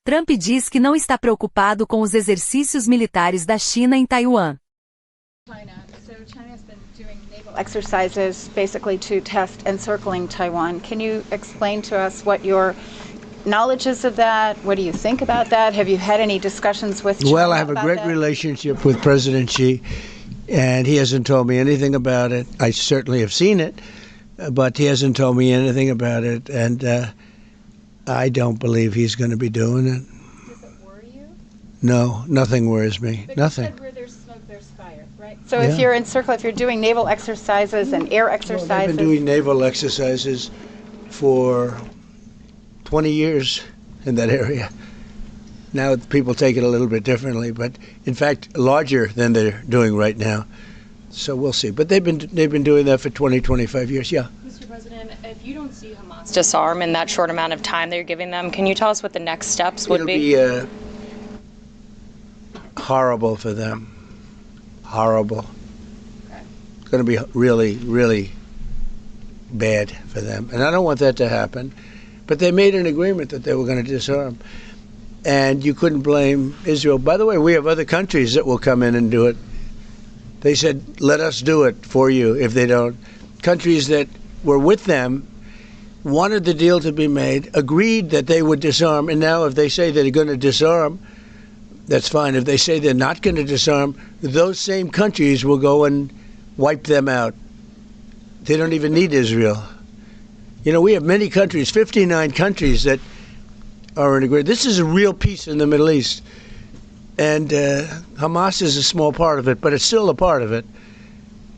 Trump diz que não está preocupado com os exercícios militares da China em Taiwan. China's been doing naval exercises basically to test encircling Taiwan. Can you explain to us what your knowledge is of that? What do you think about that? Have you had any discussions with China? Well, I have a great relationship with President Xi, and he hasn't told me anything about it. I certainly have seen it, but he hasn't told me anything about it, and I don't believe he's going to be doing it. Does it worry you? No, nothing worries me. But nothing. You said where there's smoke, there's fire, right? So if you're if you're doing naval exercises and air exercises... Well, they've been doing naval exercises for 20 years in that area. Now people take it a little bit differently, but in fact larger than they're doing right now. So we'll see. But they've been doing that for 20, 25 years, yeah. Mr. President, if you don't see Hamas disarm in that short amount of time that you're giving them, can you tell us what the next steps would be? It'll be horrible for them. Horrible. Okay. It's going to be really, really bad for them. And I don't want that to happen. But they made an agreement that they were going to disarm. And you couldn't blame Israel. By the way, we have other countries that will come in and do it. They said, let us do it for you if they don't. Countries that were with them wanted the deal to be made, agreed that they would disarm, and now if they say they're going to disarm, that's fine. If they say they're not going to disarm, those same countries will go and wipe them out. They don't even need Israel. You know, we have many countries, 59 countries that are in agreement. This is a real peace in the Middle East. And Hamas is a small part of it, but it's still a part of it.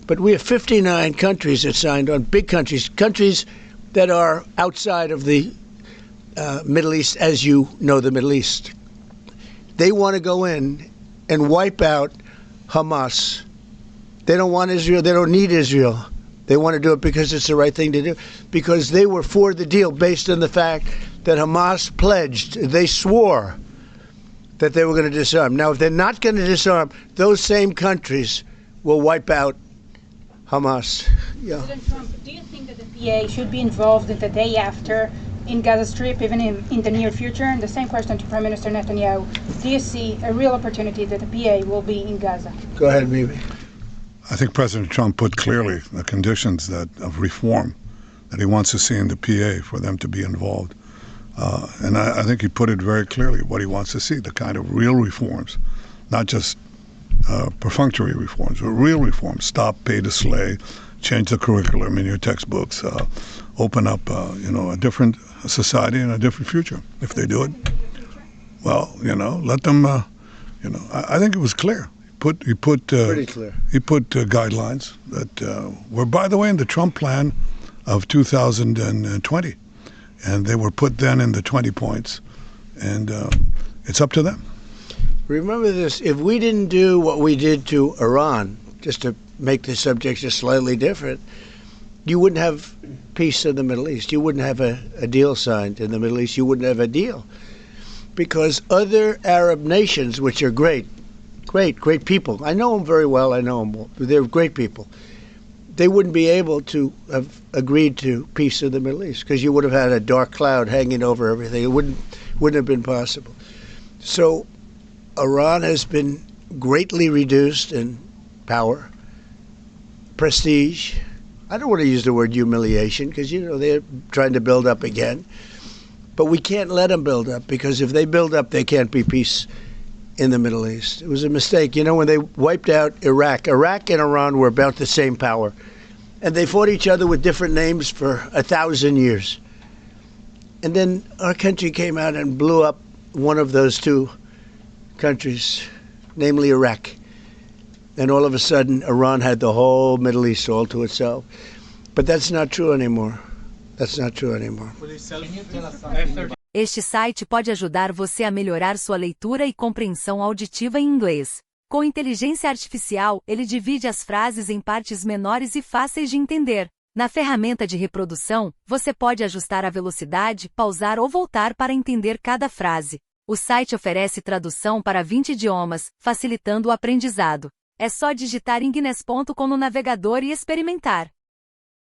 But we have 59 countries that signed on, big countries, countries that are outside of the Middle East, as you know the Middle East. They want to go in and wipe out Hamas. They don't want Israel. They don't need Israel. They want to do it because it's the right thing to do, because they were for the deal based on the fact that Hamas pledged, they swore that they were going to disarm. Now, if they're not going to disarm, those same countries will wipe out Hamas. Yeah. President Trump, do you think that the PA should be involved in the day after in Gaza Strip, even in the near future? And the same question to Prime Minister Netanyahu. Do you see a real opportunity that the PA will be in Gaza? Go ahead, Mimi. I think President Trump put clearly the conditions of reform that he wants to see in the PA for them to be involved. And I think he put it very clearly what he wants to see, the kind of real reforms, not just perfunctory reforms, but real reforms. Stop pay to slay, change the curriculum in your textbooks, open up a different society and a different future. If they do it, well, let them, I think it was clear. He put pretty clear. He put guidelines that were, by the way, in the Trump plan of 2020. And they were put then in the 20 points. And it's up to them. Remember this, if we didn't do what we did to Iran, just to make the subject just slightly different, you wouldn't have peace in the Middle East. You wouldn't have a deal signed in the Middle East. You wouldn't have a deal. Because other Arab nations, which are great people, I know them very well, they're great people, they wouldn't be able to have agreed to peace in the Middle East because you would have had a dark cloud hanging over everything. It wouldn't have been possible. So Iran has been greatly reduced in power, prestige. I don't want to use the word humiliation because, they're trying to build up again. But we can't let them build up because if they build up, there can't be peace in the Middle East. It was a mistake. When they wiped out Iraq and Iran were about the same power. And they fought each other with different names for 1,000 years. And then our country came out and blew up one of those two countries, namely Iraq. And all of a sudden, Iran had the whole Middle East all to itself. But that's not true anymore. That's not true anymore. Este site pode ajudar você a melhorar sua leitura e compreensão auditiva em inglês. Com inteligência artificial, ele divide as frases em partes menores e fáceis de entender. Na ferramenta de reprodução, você pode ajustar a velocidade, pausar ou voltar para entender cada frase. O site oferece tradução para 20 idiomas, facilitando o aprendizado. É só digitar inglês.com no navegador e experimentar.